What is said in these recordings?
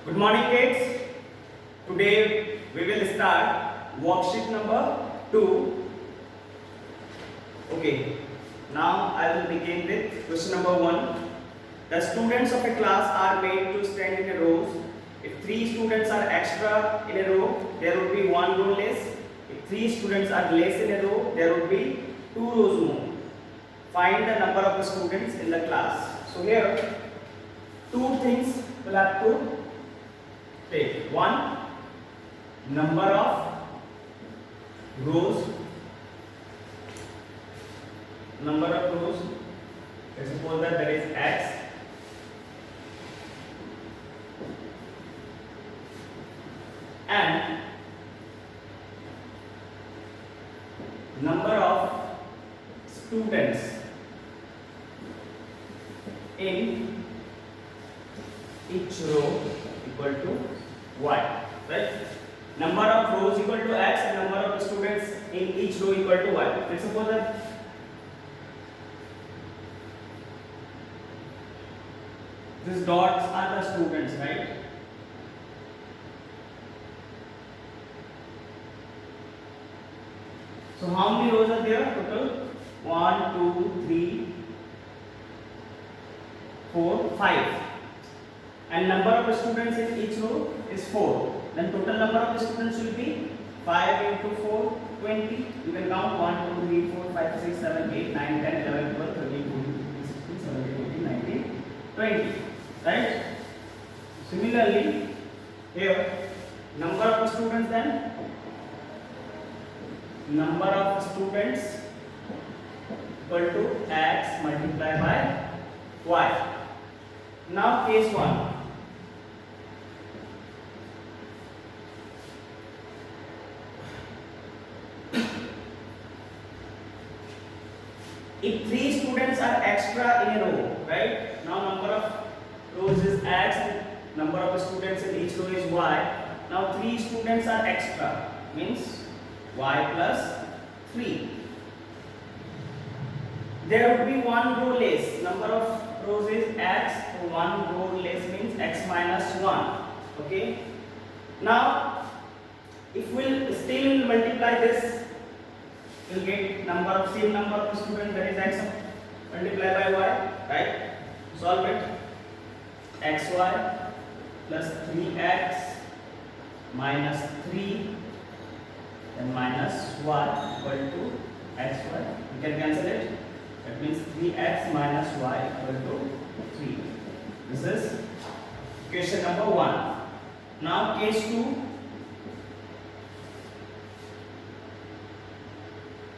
Good morning, kids. Today we will start worksheet number 2. Okay, now I will begin with question number 1. The students of a class are made to stand in a row. If 3 students are extra in a row, there would be 1 row less. If 3 students are less in a row, there would be 2 rows more. Find the number of the students in the class. So here, 2 things will have to take. 1, number of rows. Let's suppose that there is x. And number of students in each row equal to y, right? Number of rows equal to x and number of students in each row equal to y. Let's suppose that these dots are the students, right? So how many rows are there total? 1, 2, 3, 4, 5. And number of students in each row is 4. Then total number of students will be 5 into 4, 20. You can count 1, 2, 3, 4, 5, 6, 7, 8, 9, 10, 11, 12, 13, 14, 15, 16, 17, 18, 19, 20. Right? Similarly, here number of students, then number of students equal to x multiplied by y. Now case 1. If 3 students are extra in a row, right? Now number of rows is x and number of students in each row is y. Now 3 students are extra, means y plus 3. There would be 1 row less. Number of rows is x, so 1 row less means x minus 1. Okay. Now, if we'll still multiply this, we'll get same number of students, that is x multiplied by y, right? Solve it. Xy plus 3x minus 3 and minus y equal to xy. You can cancel it. That means 3x minus y equal to 3. This is question number 1. Now case 2.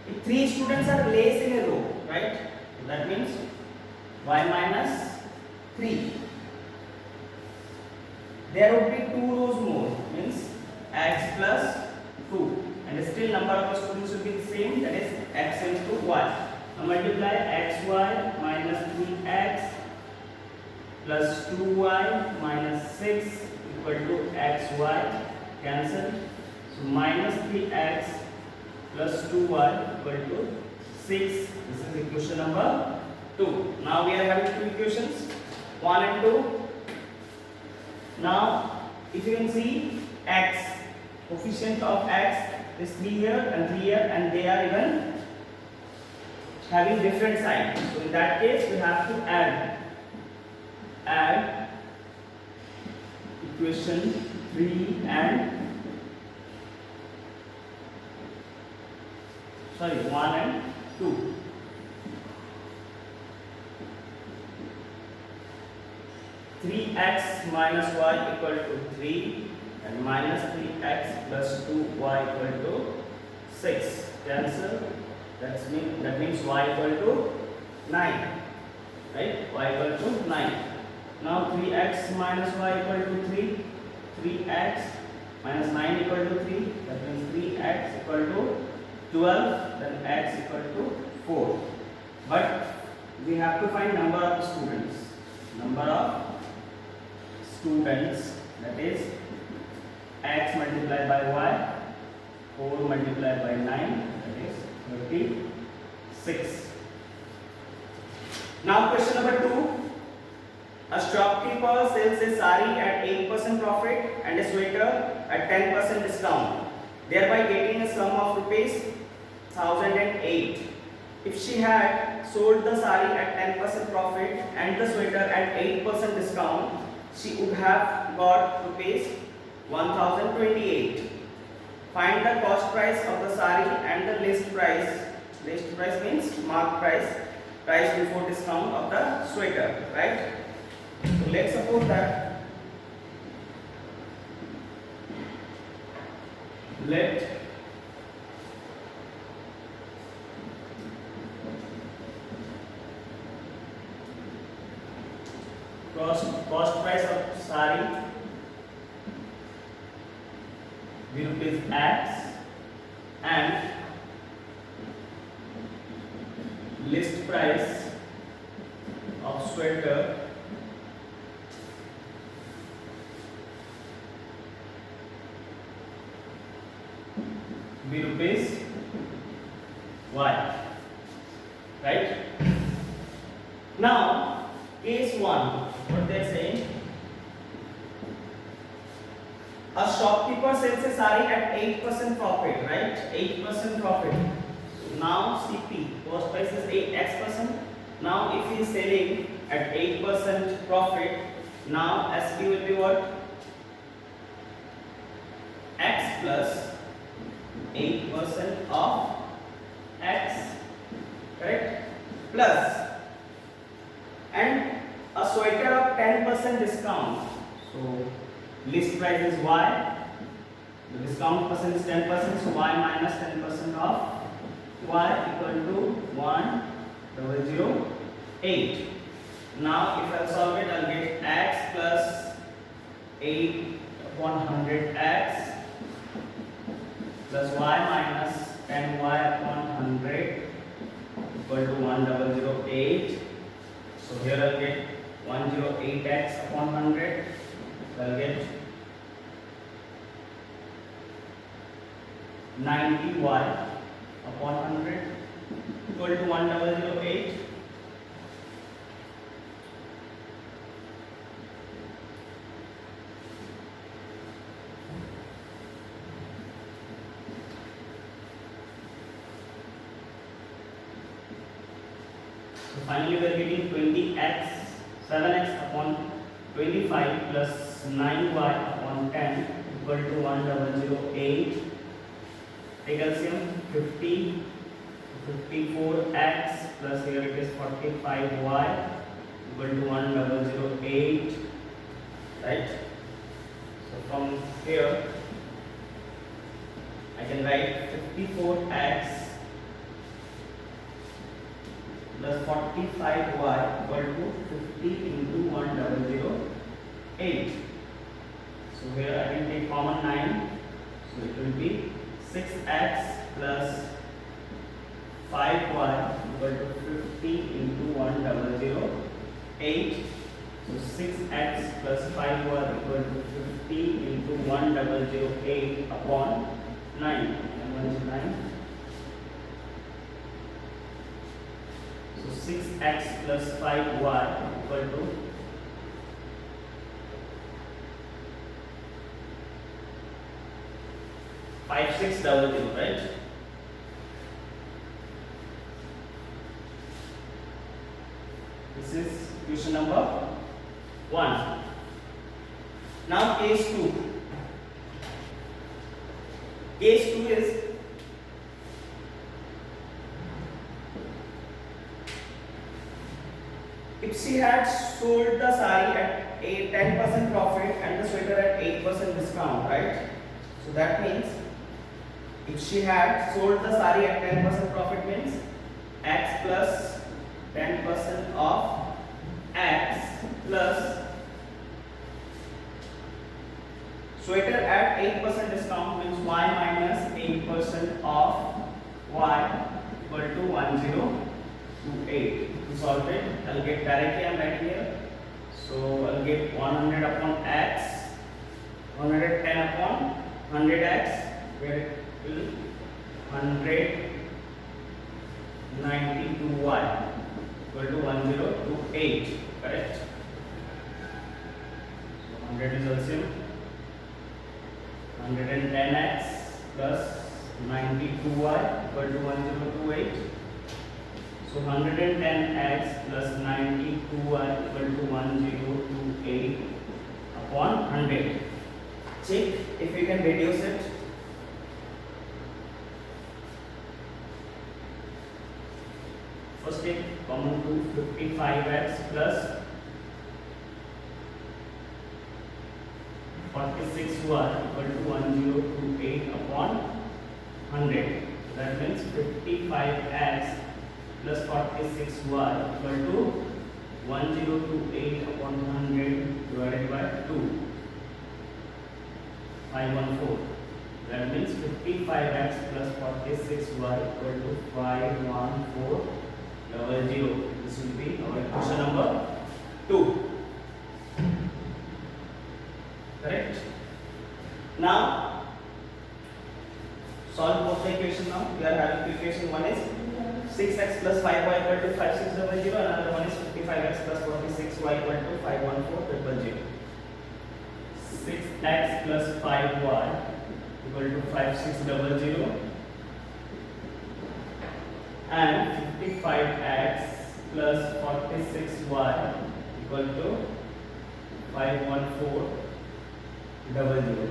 If 3 students are less in a row, right? That means y minus 3. There would be 2 rows more, means x plus 2. And still number of students will be the same, that is x into y. Now multiply xy minus 3x plus 2y minus 6 equal to xy. Cancel. So minus 3x plus 2y equal to 6. This is equation number 2. Now we are having 2 equations, 1 and 2. Now if you can see, x, coefficient of x is 3 here and 3 here, and they are even having different signs. So in that case we have to add equation 3 and 1 and 2. Three x minus y equal to 3 and minus 3x plus 2y equal to 6. Cancel. That means y equal to 9. Right? Y equal to 9. Now 3x minus y equal to 3. 3x minus 9 equal to 3. That means 3x equal to 12. Then x equal to 4. But we have to find number of students. Number of students, that is x multiplied by y, 4 multiplied by 9, that is 36. Now question number 2. A shopkeeper sells a sari at 8% profit and a sweater at 10% discount, thereby getting a sum of rupees 1008. If she had sold the sari at 10% profit and the sweater at 8% discount, she would have got rupees 1028. Find the cost price of the sari and the list price. List price means mark price, price before discount of the sweater, right? So let's suppose that let cost price of sari be rupees X and list price of sweater be rupees Y, right? Now case 1, what they are saying, a shopkeeper sells a sari at 8% profit, right? 8% profit. So now CP, cost price is 8x%. Now if he is selling at 8% profit, now SP will be what? X plus 8% of X, correct? Plus, and a sweater of 10% discount. So list price is Y, the discount percent is 10%, so Y minus 10% of Y equal to 1008. Now if I solve it, I'll get X plus 8 upon 100X plus Y minus 10Y upon 100 equal to 1008. So here I'll get 108X upon 100. So I'll get 90Y upon 100 equal to 1008. So finally we are getting 20x, 7x upon 25 plus 9y upon 10 equal to 1008. Take LCM 50, 54x plus here it is 45y equal to 1008, right? So from here I can write 54x plus 45y equal to 50 into 1008. So here I can take common 9, so it will be 6x plus 5y equal to 50 into 1008. So 6x plus 5y equal to 50 into 1008 upon 9. And 1 is 9. So 6x plus 5y equal to 5600, right? This is question number 1. Now case 2. Case 2 is if she had sold the sari at a 10% profit and the sweater at 8% discount, right? So that means if she had sold the sari at 10% profit means X plus 10% of X plus sweater at 8% discount means Y minus 8% of Y equal to 1028. To solve it, I'll get directly, I'm writing here. So I'll get 100 upon X, 110 upon 100X, where it will 192Y equal to 1028, correct? So 100 is LCM, 110x plus 92y equal to 1028. So 110x plus 92y equal to 1028 upon 100. Check if we can reduce it. First take common to 55x plus 46y equal to 1028 upon 100. That means 55x plus 46y equal to 1028 upon 100 divided by 2. 514. That means 55x plus 46y equal to 51400. This will be our question number 2. Correct? Now solve both the equation. Now we are having equation. One is 6x plus 5y equal to 5600. Another one is 55x plus 46y equal to 514000. 6x plus 5y equal to 5600 and 55x plus 46y equal to 51400.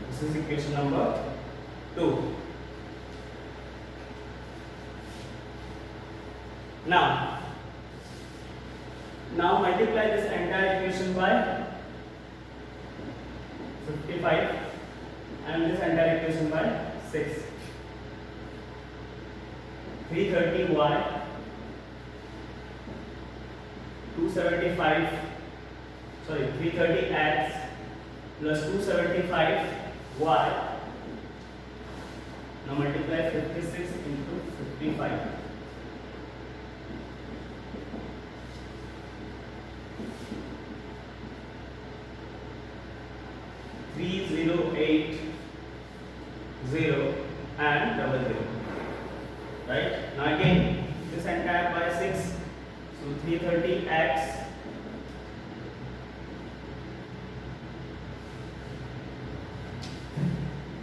This is equation number 2. Now multiply this entire equation by 55 and this entire equation by 6. 330y 330x plus 275y. Now multiply 56 into 55. 3080 and 00. Right? Now again this entire by 6. So 330x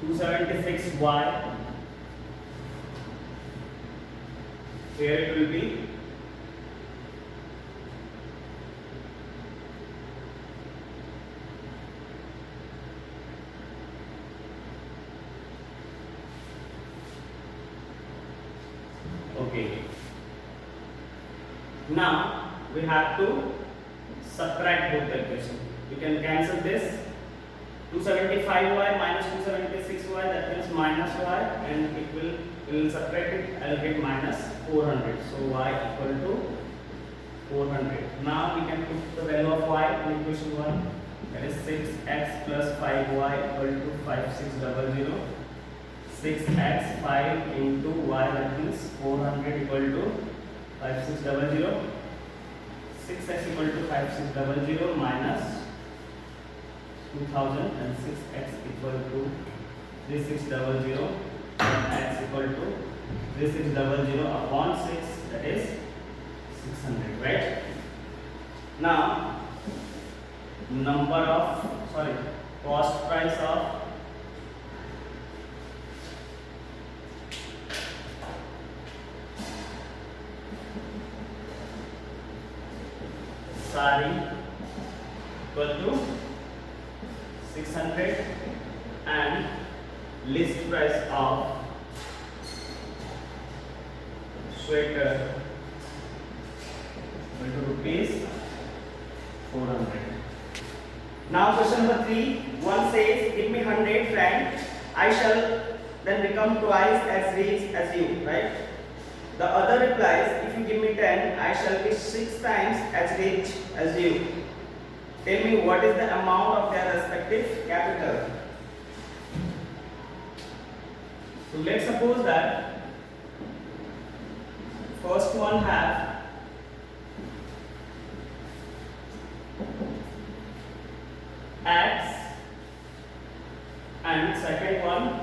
(276y). Here it will be okay. Now we have to subtract both the equations. We can cancel this. 275y minus 276y, that means minus y, and we will subtract it. I will get minus 400. So y equal to 400. Now we can put the value of y in equation 1. That is 6x plus 5y equal to 5600. 6x 5 into y, that means 400 equal to 5600. 6x equal to 5600 minus 2000 and 6x equal to 3600 and x equal to 3600 upon 6, that is 600, right? Now cost price of sari equal to 600 and list price of sweater equal to rupees 400. Now question number 3. One says, give me 100 francs, I shall then become twice as rich as you, right? The other replies, if you give me 10, I shall be 6 times as rich as you. Tell me what is the amount of their respective capital. So let's suppose that first one have X and second one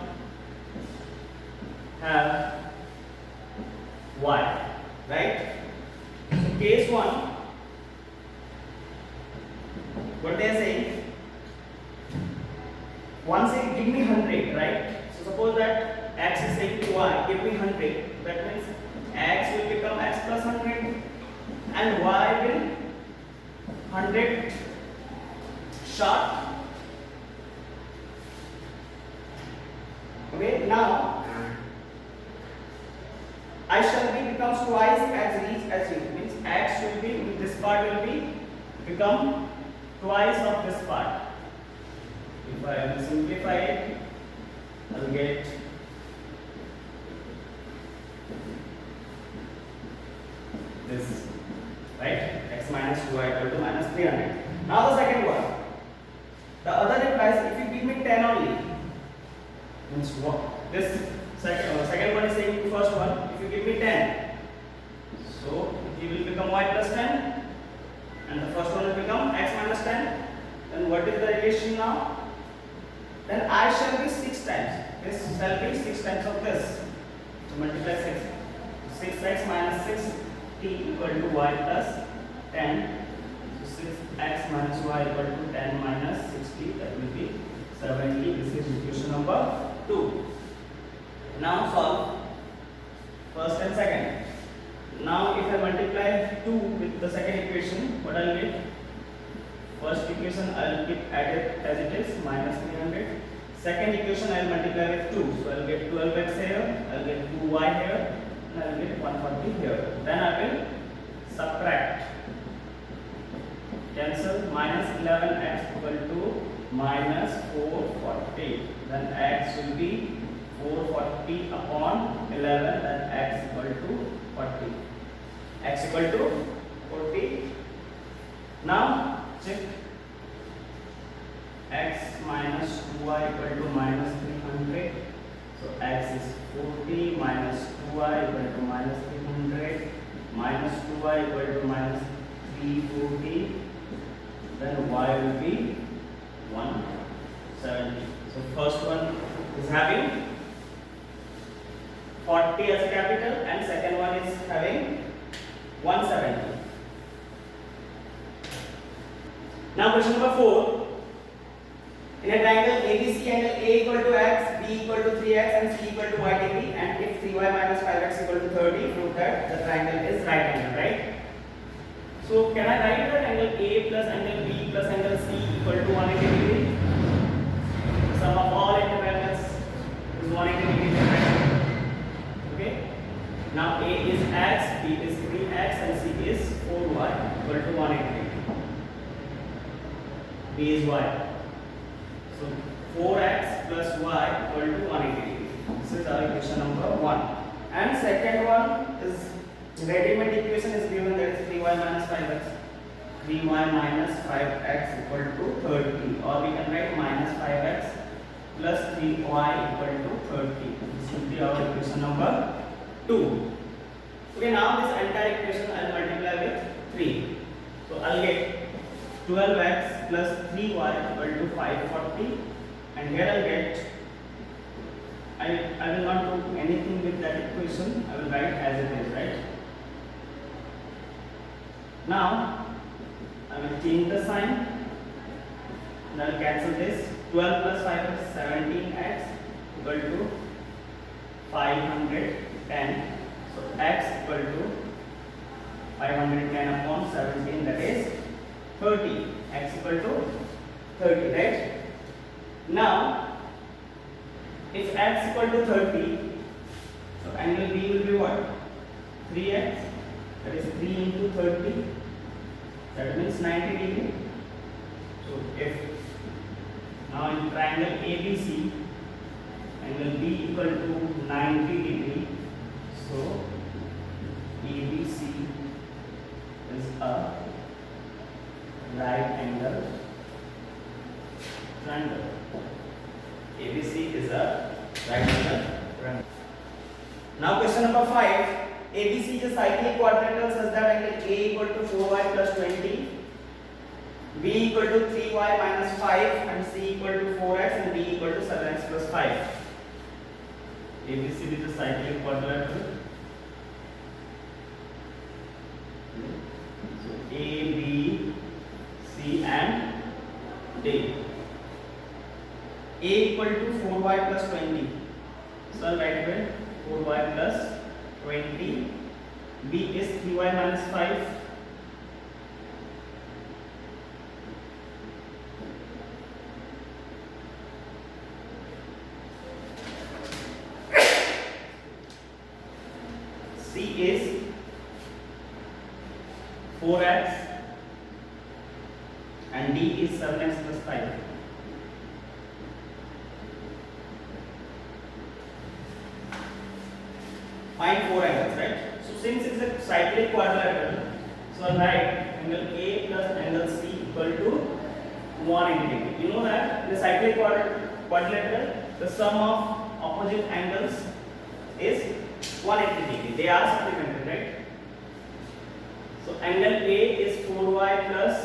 have Y, right? So case 1, what they are saying, once it give me 100, right? So suppose that x is saying to y, give me 100. That means x will become x plus 100 and y will 100 short. Okay, now I shall be becomes twice as reach as you, means x will be, this part will be become twice of this part. If I will simplify it, I will get this, right? X minus 2y equal to minus 300. Now the second one. The other implies if you give me 10 only, means what? This second one is saying to first one, if you give me 10, so it will become y plus 10 and the first one will become x minus 10. Then what is the relation now? Then I shall be 6 times. This shall be 6 times of this. So multiply 6. 6x minus 6t equal to y plus 10. So 6x minus y equal to 10 minus 60. That will be 70. This is equation number 2. Now solve first and second. Now if I multiply 2 with the second equation, what I will get? First equation I will keep added as it is, minus 300. Second equation I will multiply with 2. So I will get 12x here, I will get 2y here, and I will get 140 here. Then I will subtract. Cancel, minus 11x equal to minus 440. Then x will be 440 upon 11, then x equal to 40. X equal to 40. Now check. X minus 2y equal to minus 300. So x is 40 minus 2y equal to minus 300 minus 2y equal to minus 340. Then y will be 170. So first one is having 40 as a capital and second one is having 170. Now question number 4. In a triangle ABC, angle A equal to x, B equal to 3x and C equal to y degree, and if 3y minus 5x equal to 30, prove that the triangle is right angle, right? So can I write that angle A plus angle B plus angle C equal to 180 degree? The sum of all intervals is 180 degree, right? Okay. Now A is x, B is 3x and C is 4y equal to 180 degree. B is y. So 4x plus y equal to 180 degree. This is our equation number 1. And second one is ready-made equation is given, that is 3y minus 5x. 3y minus 5x equal to 30, or we can write minus 5x plus 3y equal to 30. This will be our equation number 2. Okay, now this entire equation I will multiply with 3. So I will get 12x plus 3y equal to 540, and here I will get, I will not do anything with that equation, I will write as it is, right? Now I will change the sign and I will cancel this. 12 plus 5 is 17x equal to 510. So x equal to 510 upon 17, that is 30. X equal to 30, right? Now if x equal to 30, so angle B will be what? 3x, that is 3 into 30, that means 90 degree. So if now in triangle ABC, angle B equal to 90 degree, so ABC is a right angle triangle. ABC is a right angle triangle. Now question number 5. ABC is a cyclic quadrilateral such that angle A equal to 4y plus 20, B equal to 3y minus 5, and C equal to 4x, and D equal to 7x plus 5. ABC is a cyclic quadrilateral. So A, B, C and D. A equal to 4y plus 20. So I'll write here 4y plus 20. B is 3y minus 5. C is 4x and D is 7x plus 5. Find 4 angles, right? So since it's a cyclic quadrilateral, so I'll write angle A plus angle C equal to 180 degree. You know that in the cyclic quadrilateral, the sum of opposite angles is 180 degree. They are supplementary, right? So angle A is 4y plus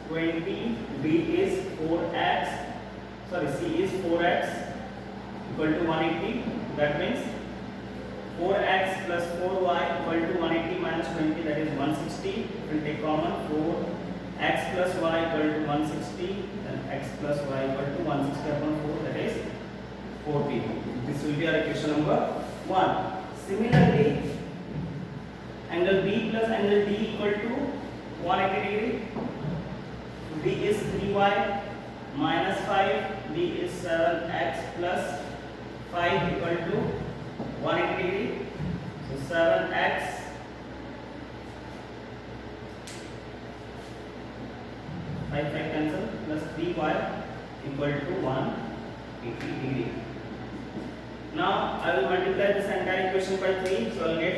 20, B is 4x, sorry, C is 4x equal to 180. That means 4x plus 4y equal to 180 minus 20, that is 160. We'll take common 4x plus y equal to 160, then x plus y equal to 160 upon 4, that is 40. This will be our equation number 1. Similarly, angle B plus angle D equal to 180 degree. B is 3y minus 5, D is 7x plus 5 equal to 180 degree. So 7x cancel plus 3y equal to 180 degree. Now I will multiply this entire equation by 3. So I will get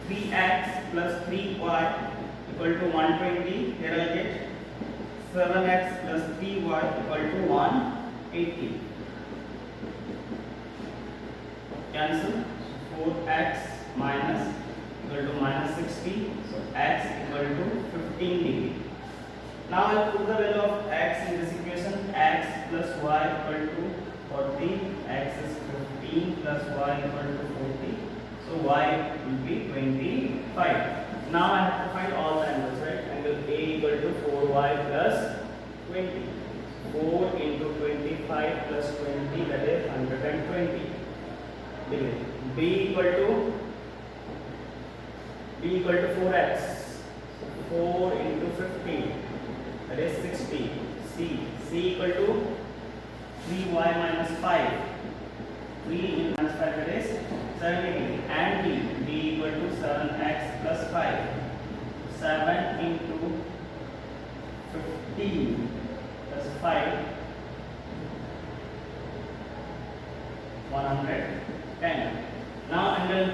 3x plus 3y equal to 120. Here I will get 7x plus 3y equal to 180. Cancel. 4x minus equal to minus 60. So x equal to 15 degree. Now I will put the value of x in this equation. X plus y equal to 40. X is 15 plus y equal to 40. So y will be 25. Now I have to find all the angles, right? Angle A equal to 4y plus 20. 4 into 25 plus 20, that is 120 degree. B equal to 4x. 4 into 15, that is 60. C equal to 3y minus 5. 3 into minus 5, that is 70. And D equal to 7x plus 5. 7 into 15 plus 5, 110. Now angle,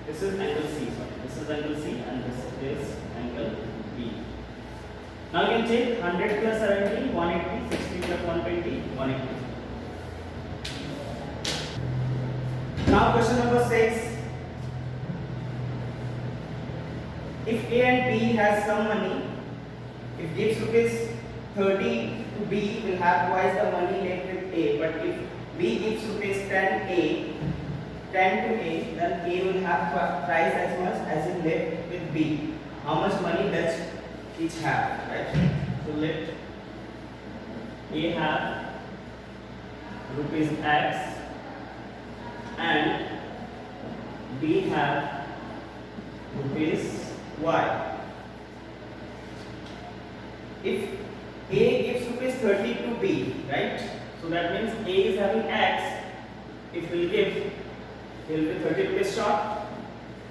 this is angle C, sorry. This is angle C and this is angle B. Now you can check 100 plus 70, 180, 60 plus 120, 180. Now question number 6. If A and B has some money, if gives rupees 30 to B, will have twice the money left with A. But if B gives rupees 10 to A, then A will have twice as much as it left with B. How much money does each have, right? So let A have rupees X and B have rupees Y. If A gives rupees 30 to B, right? So that means A is having X. If we give, he will be 30 rupees short,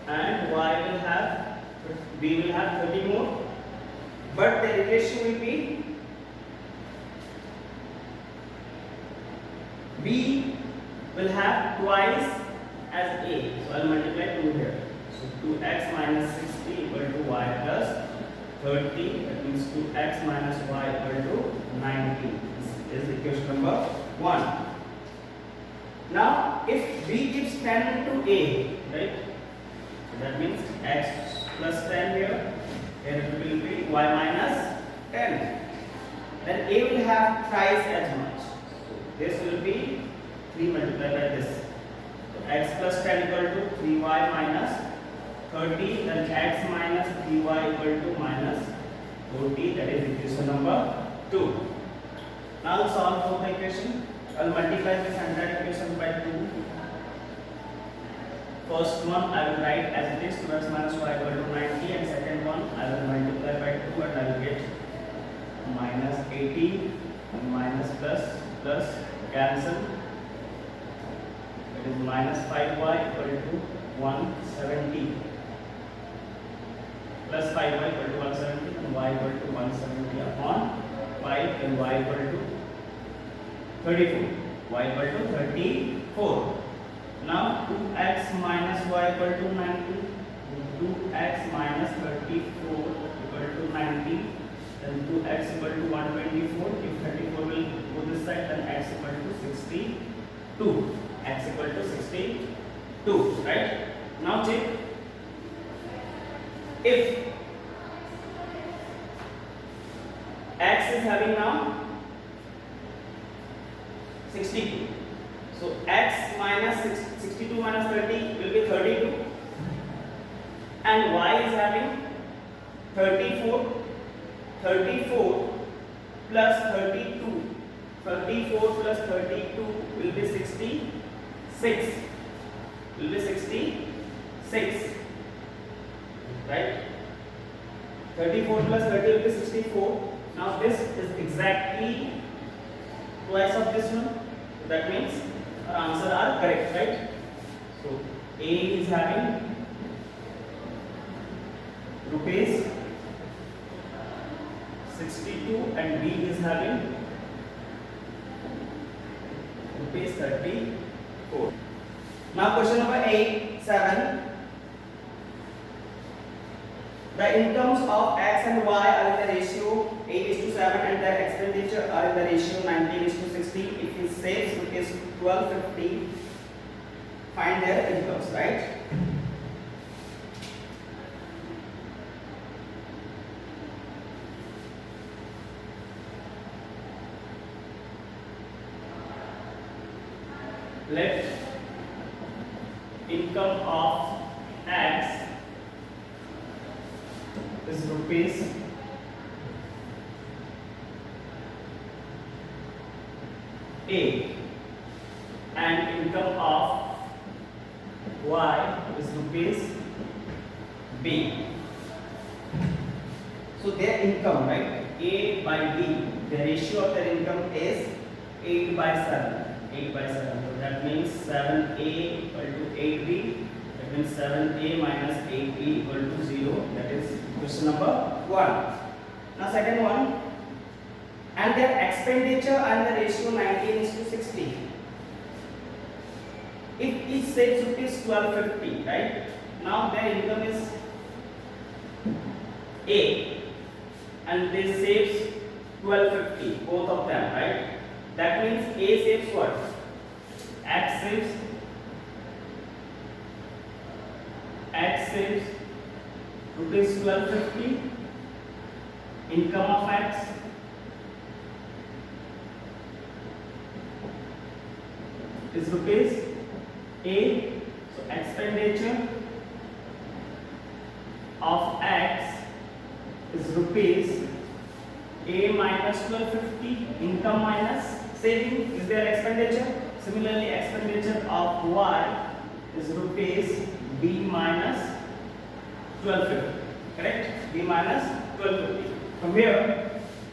and Y will have, B will have 30 more. But the relation will be B will have twice as A. So I will multiply 2 here. So 2x minus 60 equal to Y plus 30. That means 2x minus Y equal to 90. This is equation number 1. Now if B gives 10 to A, right? So that means x plus 10 here. Here it will be Y minus 10. Then A will have thrice as much. So this will be 3 multiplied by this. So x plus 10 equal to 3y minus 30. Then x minus 3y equal to minus 40. That is equation number equation. I'll multiply this entire equation by 2. First one I will write as it is 2x minus y equal to 90, and second one I will multiply by 2 and I will get minus 80 and minus plus cancel. It is minus 5y equal to 170 plus 5y equal to 170 and y equal to 170 upon 5 and y equal to 34. Y equal to 34. Now 2x minus y equal to 90. 2x minus 34 equal to 90. Then 2x equal to 124. If 34 will go this side, then x equal to 62. X equal to 62. Right? Now check. If x is having now 62, so x minus 62 minus 30 will be 32, and y is having 34 plus 32, 34 plus 32 will be 66, right? 34 plus 30 will be 64. Now this is exactly twice of this one. So that means our answer are correct, right? So A is having rupees 62 and B is having rupees 34. Now question number 7. The incomes of x and y are in the ratio 8:7 and their expenditure are in the ratio 19:16. If it says rupees 1250, find their incomes, right? Let income of x is rupees A and income of y is rupees B. So their income, right? A by B, the ratio of their income is 8/7. 8/7. So that means 7A equal to 8B. That means 7A minus 8B equal to 0. That is question number 1. Now second one, and their expenditure and the ratio 19:60. If each saves rupees 1250, right? Now their income is A and they saves 1250, both of them, right? That means A saves what? X saves rupees 1250. Income of X is rupees A. So expenditure of X is rupees A minus 1250. Income minus saving is their expenditure. Similarly, expenditure of Y is rupees B minus 1250. Correct? B minus 1250. From here,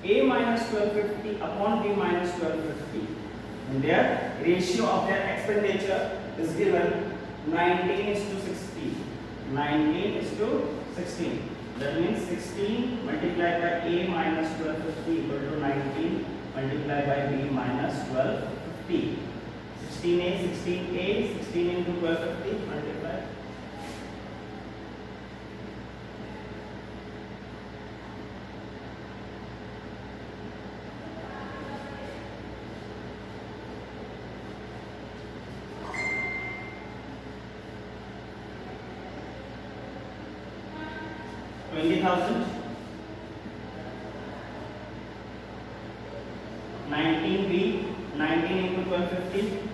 A minus 1250 upon B minus 1250, and their ratio of their expenditure is given 19:16. 19:16. That means 16 multiplied by A minus 1250 equal to 19 multiplied by B minus 1250. 16 into 1250 multiplied. $20,000. 19B, 19 into 1250.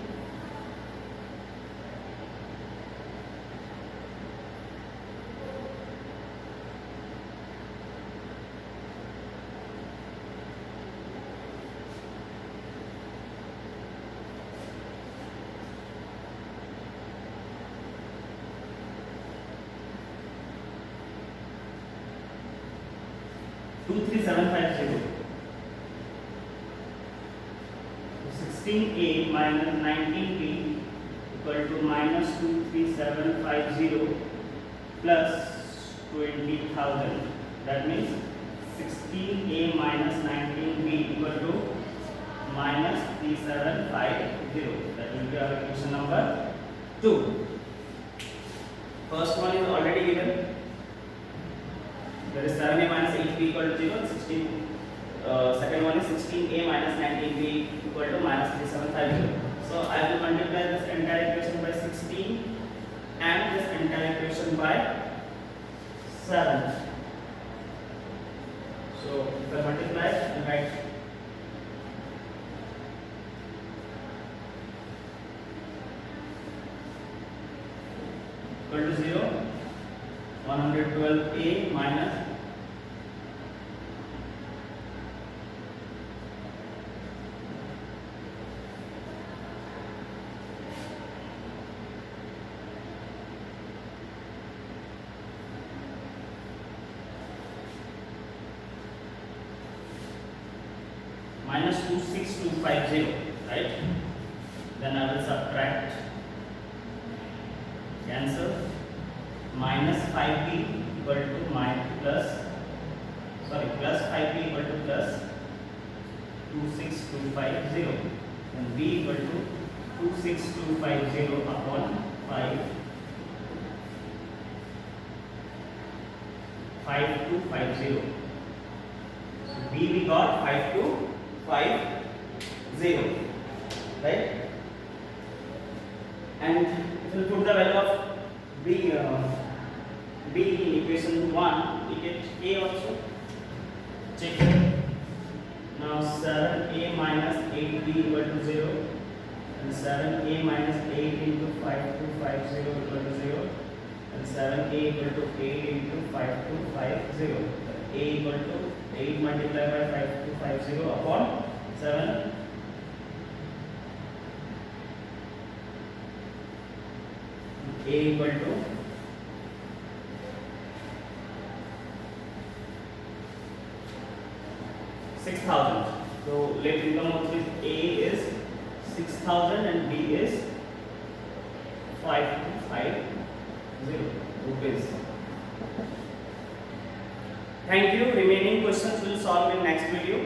23750. 16a minus 19b equal to minus 23750 plus 20,000. That means 16a minus 19b equal to minus 3750. That will be our equation number 2. First one is already given. There is 7a minus 8b equal to 0. Second one is 16a minus 19b equal to minus 3750. So I will multiply this entire equation by 16 and this entire equation by 7. So if I multiply, I write equal to 0. 112a minus minus 26250, right? Then I will subtract, cancel, minus 5p equal to plus 5p equal to plus 26250, and b equal to 26250 upon 5 5250. So b we got 5250, right? And if we put the value of b in equation 1, we get a also. Check it. Now 7a minus 8b equal to 0, and 7a minus 8 into 5250 equal to 0, and 7a equal to 8 into 5250. A equal to 8 multiplied by 5250 upon 7. A equal to 6,000. So let income of this A is 6,000 and B is 5250 rupees. Thank you. Remaining questions will solve in next video.